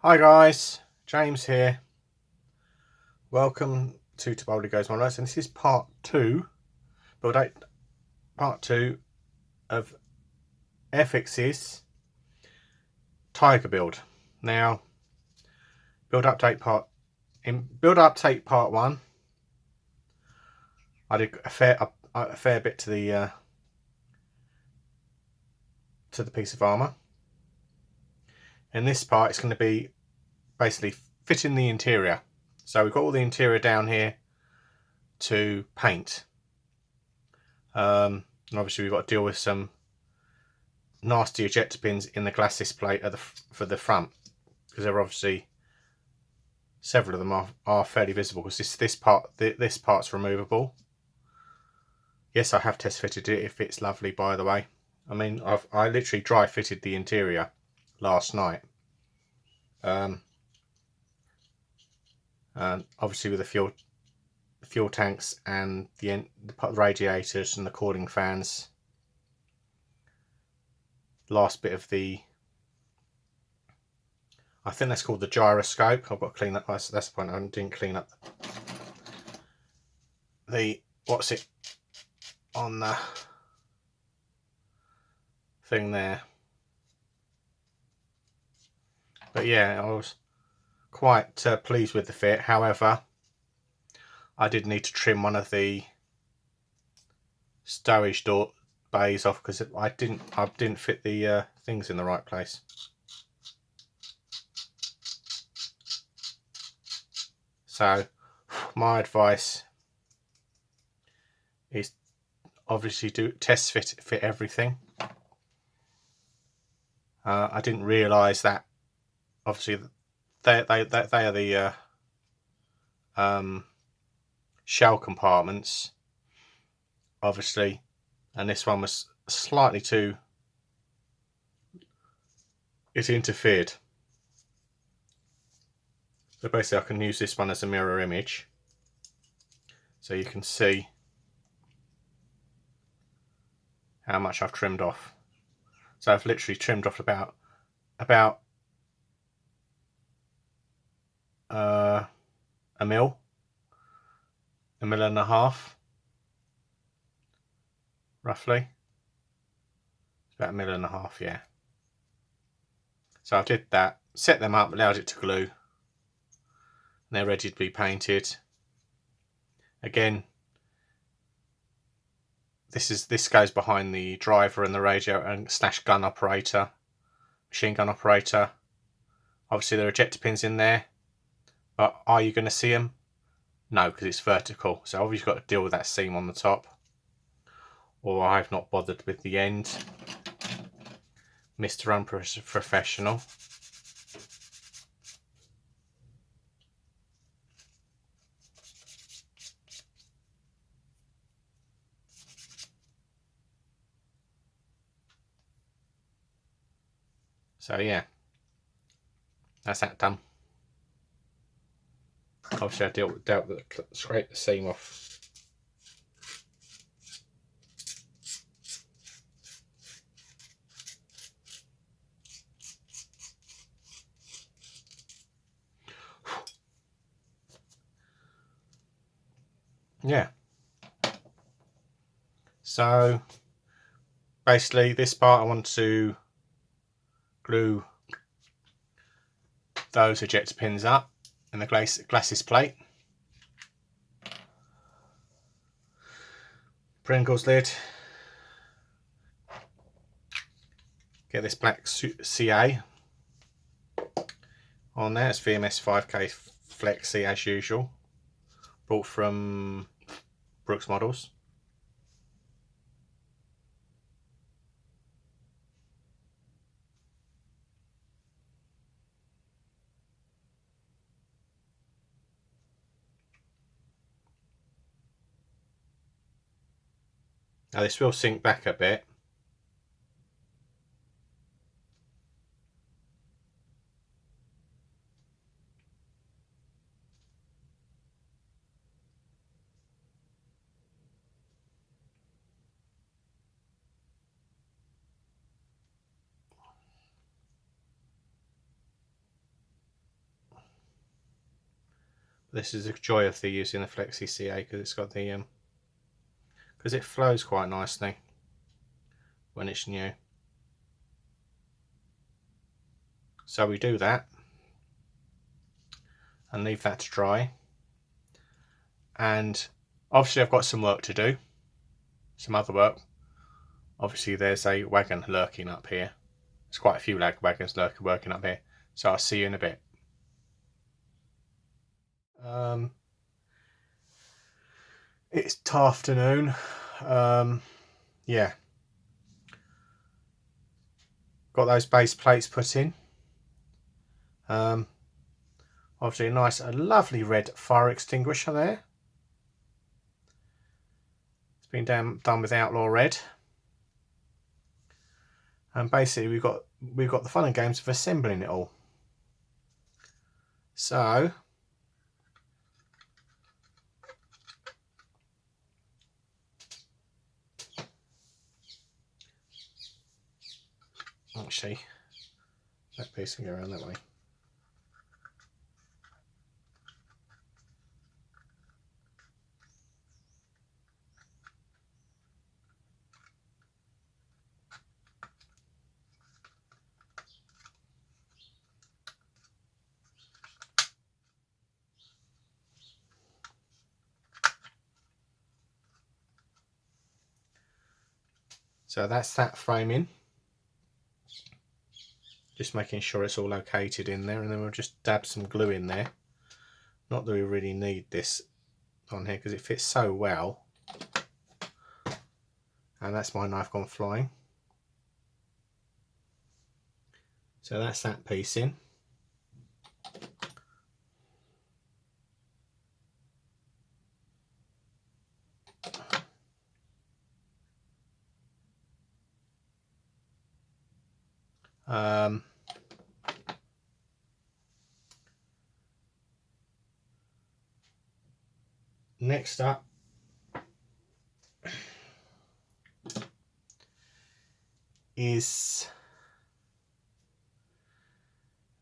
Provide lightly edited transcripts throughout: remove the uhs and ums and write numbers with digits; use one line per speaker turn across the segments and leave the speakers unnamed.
Hi guys, James here. Welcome to Boldly Goes My Life, and this is part two of Airfix's Tiger build. Now, build update part one. I did a fair bit to the piece of armour. In this part, it's going to be basically fitting the interior. So we've got all the interior down here to paint. And obviously we've got to deal with some nasty ejector pins in the glass display for the front, because there are obviously several of them are fairly visible, because this part's removable. Yes, I have test fitted it. It fits lovely, by the way. I mean, I literally dry fitted the interior last night. And obviously with the fuel tanks and the radiators and the cooling fans. Last bit of I think that's called the gyroscope. I've got to clean that. That's the point. I didn't clean up what's it on the thing there. But yeah, I was quite pleased with the fit. However, I did need to trim one of the stowage door bays off, because I didn't fit the things in the right place. So my advice is obviously test fit everything. I didn't realise that obviously they are the shell compartments, obviously, and this one was slightly too, it interfered. So basically I can use this one as a mirror image, so you can see how much I've trimmed off. So I've literally trimmed off about a mil and a half, roughly. It's about a mil and a half, yeah. So I did that, set them up, allowed it to glue, and they're ready to be painted. Again, this goes behind the driver and the radio and / gun operator, machine gun operator. Obviously there are ejector pins in there, but are you going to see them? No, because it's vertical. So obviously you've got to deal with that seam on the top. Or I've not bothered with the end. Mr. Unprofessional. So yeah, that's that done. Obviously I scrape the seam off. Yeah. So basically this part I want to glue those ejector pins up in the glacis plate. Pringles lid. Get this black CA on there. It's VMS 5K Flexi as usual. Bought from Brooks Models. Now this will sink back a bit. This is the joy of using the Flexi CA, because it's got the because it flows quite nicely when it's new. So we do that and leave that to dry. And obviously I've got some work to do, some other work. Obviously there's a wagon lurking up here. There's quite a few wagons working up here. So I'll see you in a bit. It's afternoon. Yeah. Got those base plates put in. Obviously a lovely red fire extinguisher there. It's been done with Outlaw Red. And basically we've got the fun and games of assembling it all. So actually that piece can go around that way. So that's that framing. Just making sure it's all located in there, and then we'll just dab some glue in there. Not that we really need this on here because it fits so well. And that's my knife gone flying. So that's that piece in. Next up is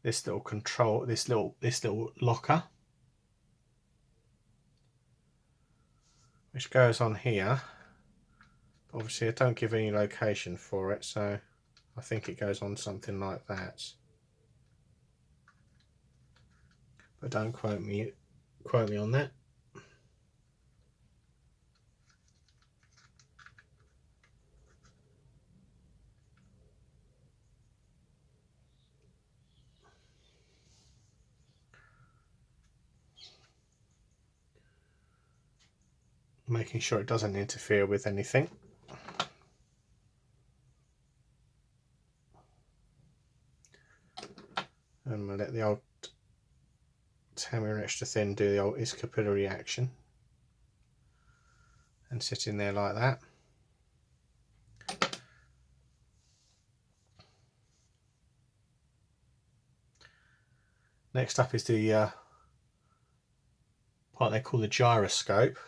this little control, this little locker, which goes on here. Obviously I don't give any location for it, so I think it goes on something like that. But don't quote me on that. Making sure it doesn't interfere with anything. And we'll let the old hammer extra thin do the old is capillary action and sit in there like that. Next up is the part they call the gyroscope.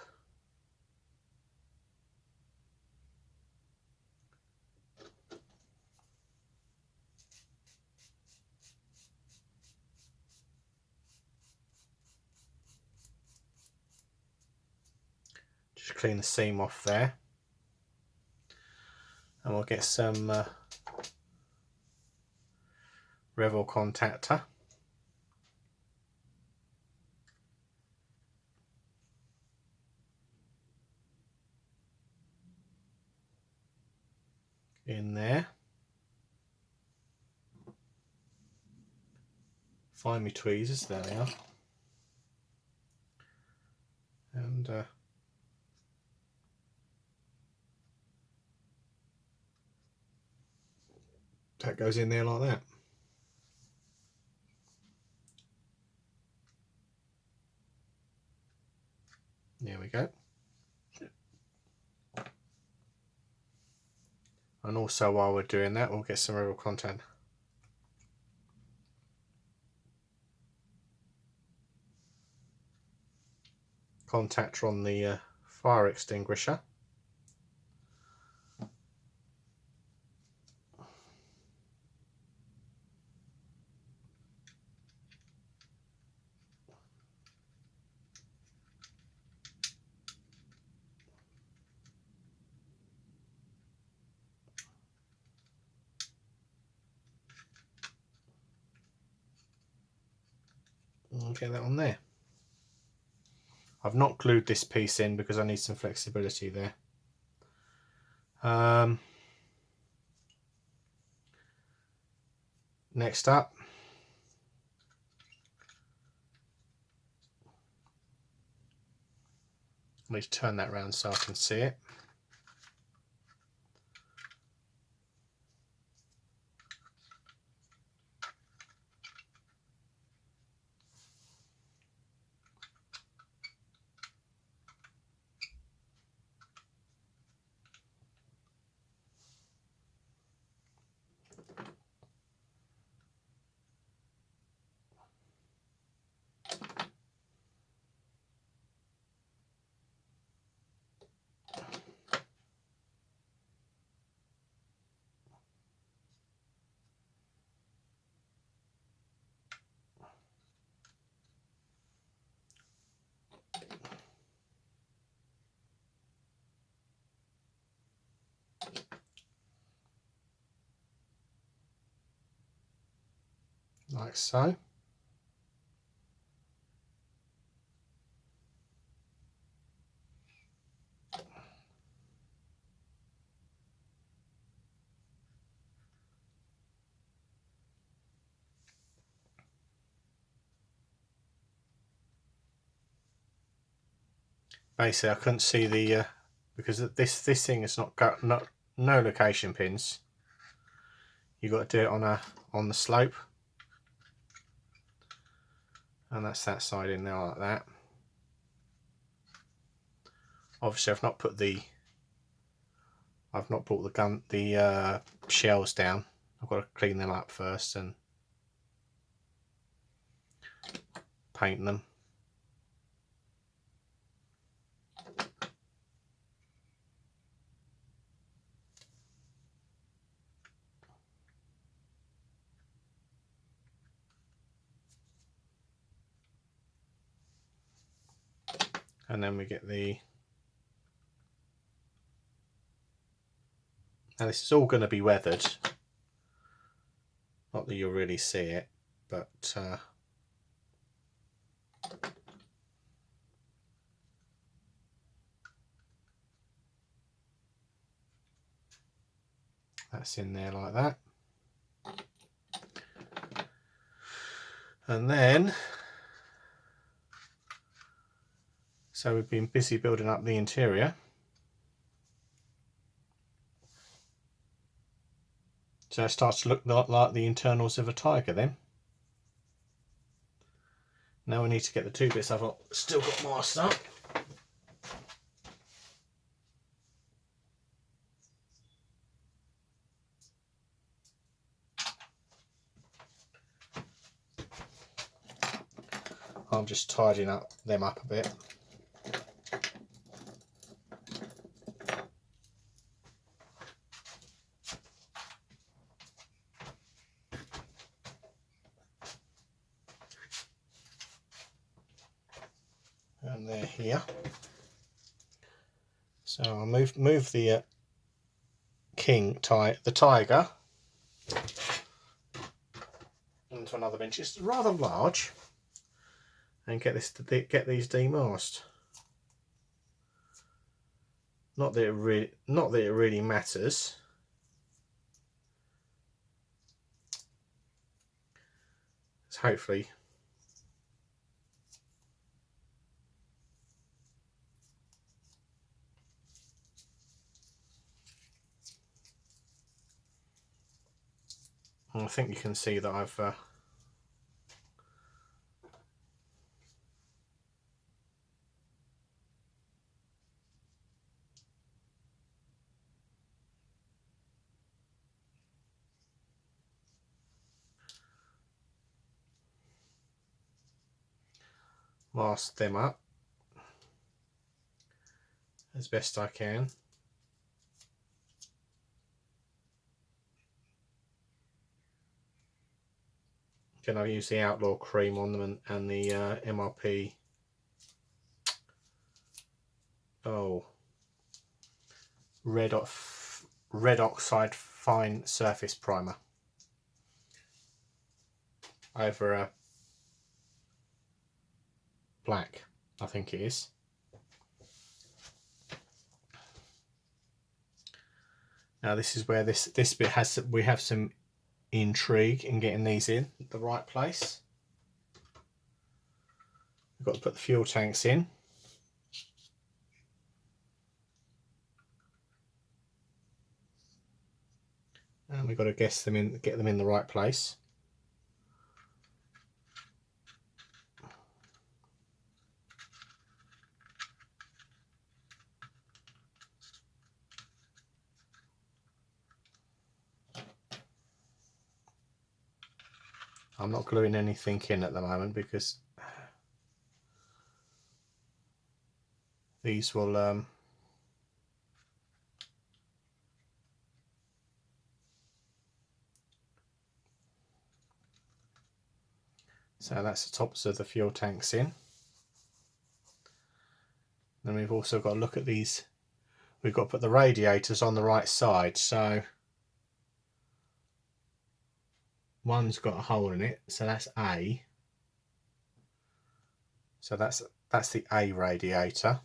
Just clean the seam off there, and we'll get some Revel contactor. In there. Find me tweezers, there they are. And that goes in there like that. There we go. And also while we're doing that, we'll get some Revel contactor. Contactor on the fire extinguisher. I'll get that on there. I've not glued this piece in because I need some flexibility there. Next up, I need to turn that around so I can see it. Like so. Basically, I couldn't see the because this thing has not got no location pins. You've got to do it on the slope, and that's that side in there like that. Obviously, I've not put the shells down. I've got to clean them up first and paint them. And then we get now this is all going to be weathered. Not that you'll really see it, but that's in there like that. And then, so we've been busy building up the interior. So it starts to look like the internals of a tiger then. Now we need to get the two bits I've still got masked up. I'm just tidying them up a bit. And they're here. So I'll move the the tiger into another bench. It's rather large, and get these demasked. Not that it really matters. It's hopefully I think you can see that I've masked them up as best I can. Again, I've used the Outlaw cream on them and the MRP red oxide fine surface primer over black, I think it is. Now this is where this bit has, we have some intrigue in getting these in the right place. We've got to put the fuel tanks in. And we've got to get them in the right place. I'm not gluing anything in at the moment because these will so that's the tops of the fuel tanks in. Then we've also got to look at these. We've got to put the radiators on the right side. So one's got a hole in it, so that's A. So that's the A radiator.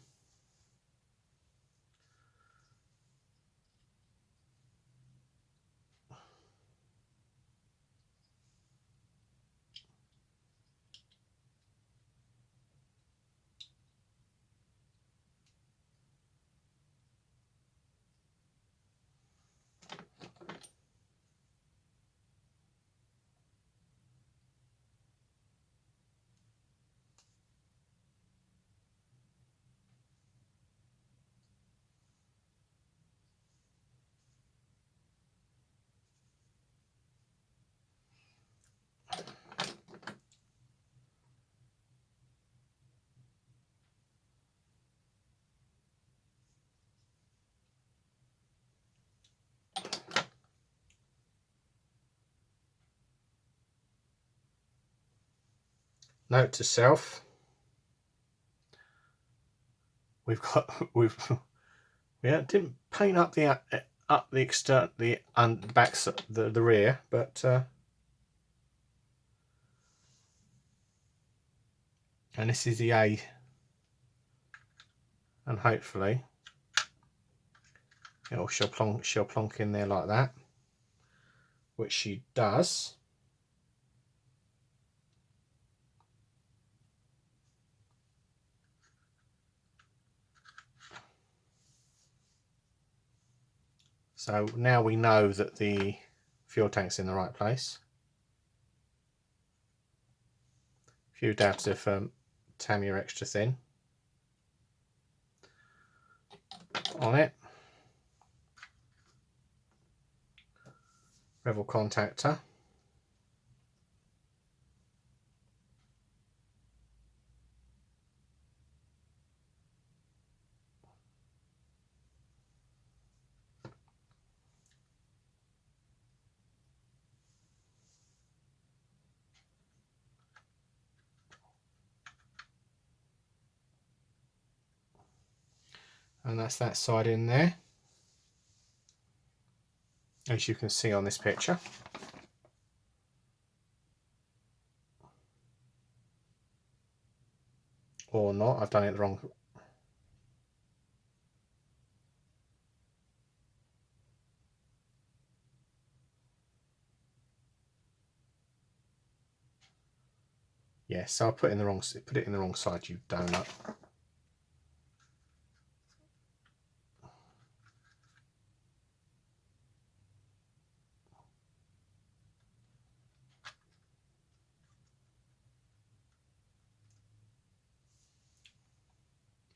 Note to self: we didn't paint up the external, the backs, the rear, but and this is the A, and hopefully she'll plonk in there like that, which she does. So now we know that the fuel tank's in the right place. A few dabs of Tamiya extra thin on it. Revel contactor. And that's that side in there, as you can see on this picture. Or not, I've done it the wrong. Yes, so I put it in the wrong side, you donut.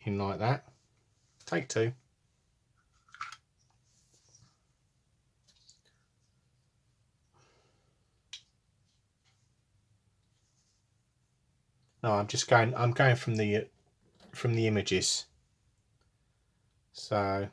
In like that. Take two. No, I'm going from the images. So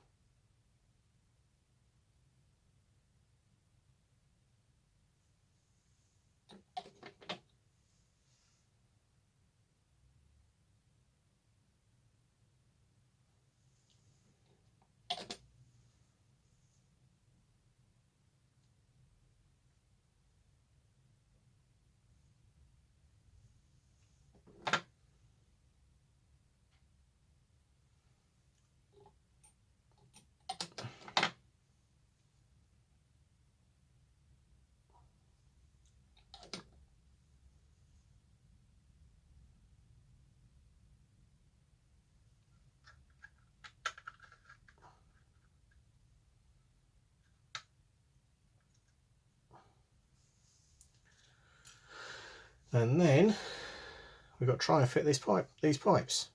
And then we've got to try and fit these pipes.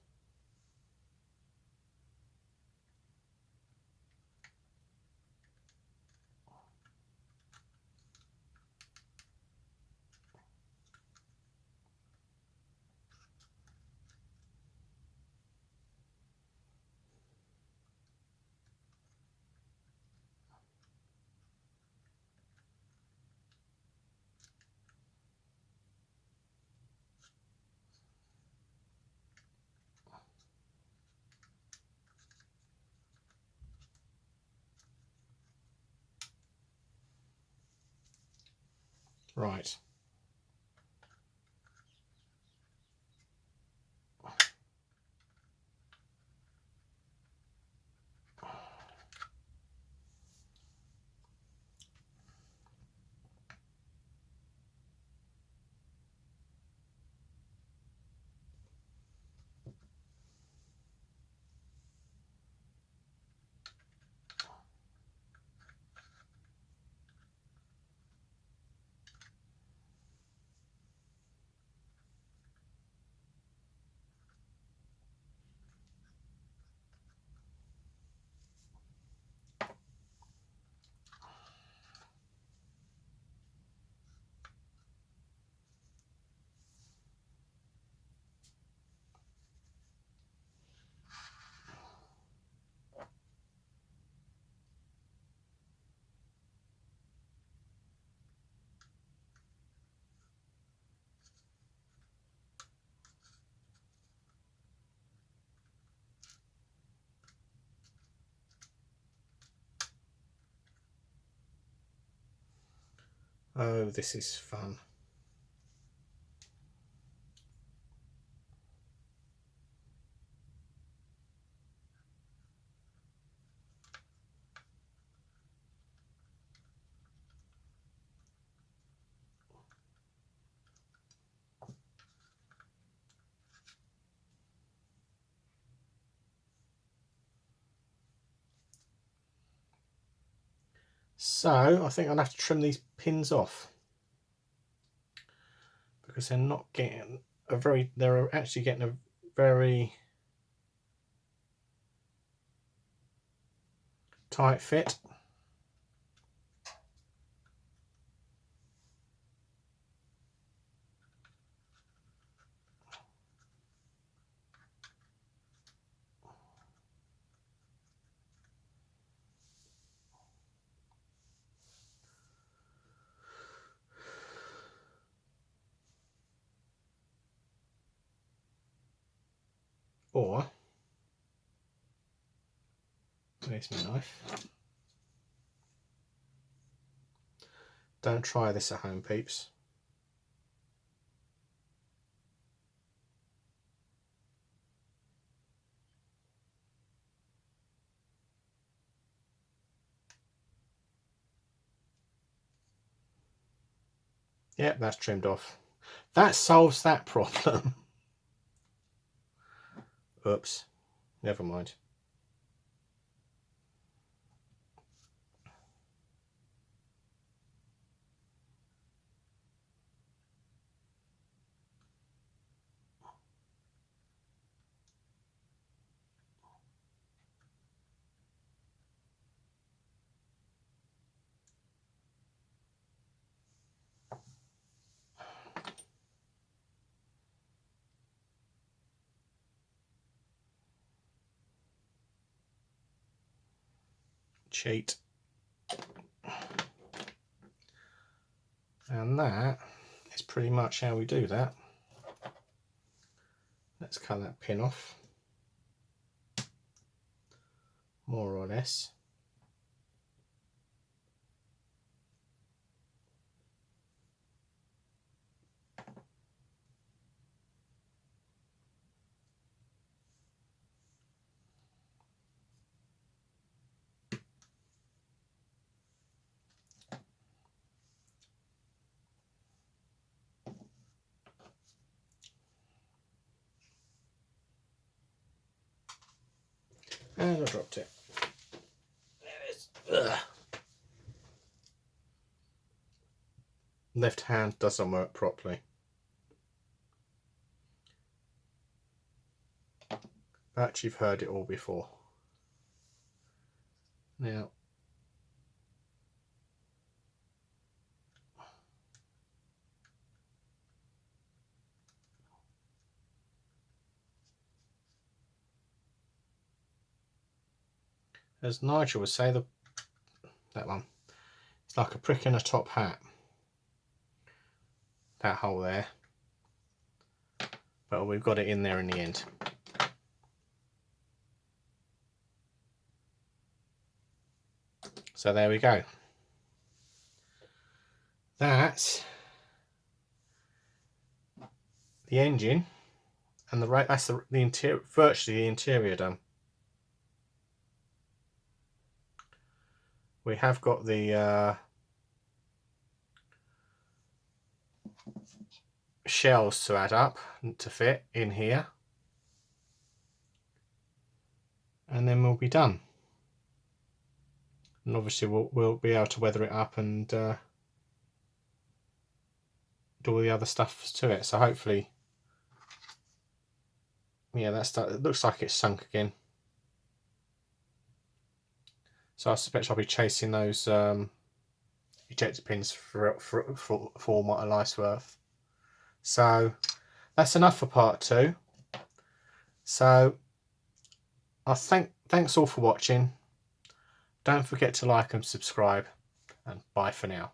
Right. Oh, this is fun. So I think I'll have to trim these pins off because they're not getting a very, they're actually getting a very tight fit. Or, where's my knife? Don't try this at home, peeps. Yep, that's trimmed off. That solves that problem. Oops, never mind. Cheat. And that is pretty much how we do that. Let's cut that pin off, more or less. And I dropped it. There it is. Ugh. Left hand doesn't work properly. but you've heard it all before. Now, as Nigel would say, that one, it's like a prick in a top hat, that hole there, but we've got it in there in the end. So there we go. That's the engine and that's the interior, virtually the interior done. We have got the shells to add up to fit in here, and then we'll be done. And obviously we'll be able to weather it up and do all the other stuff to it. So hopefully, yeah, it looks like it's sunk again. So I suspect I'll be chasing those ejector pins for my life's worth. So that's enough for part 2. So thanks all for watching. Don't forget to like and subscribe, and bye for now.